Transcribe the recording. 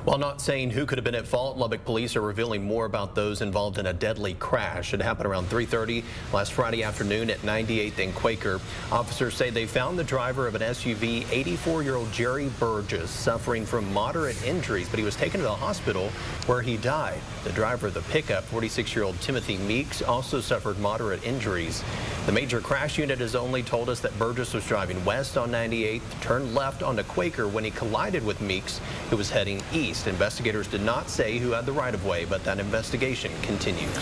While not saying who could have been at fault, Lubbock police are revealing more about those involved in a deadly crash. It happened around 3:30 last Friday afternoon at 98th and Quaker. Officers say they found the driver of an SUV, 84-year-old Jerry Burgess, suffering from moderate injuries, but he was taken to the hospital where he died. The driver of the pickup, 46-year-old Timothy Meeks, also suffered moderate injuries. The major crash unit has only told us that Burgess was driving west on 98th, turned left onto Quaker when he collided with Meeks, who was heading east. Investigators did not say who had the right-of-way, but that investigation continues.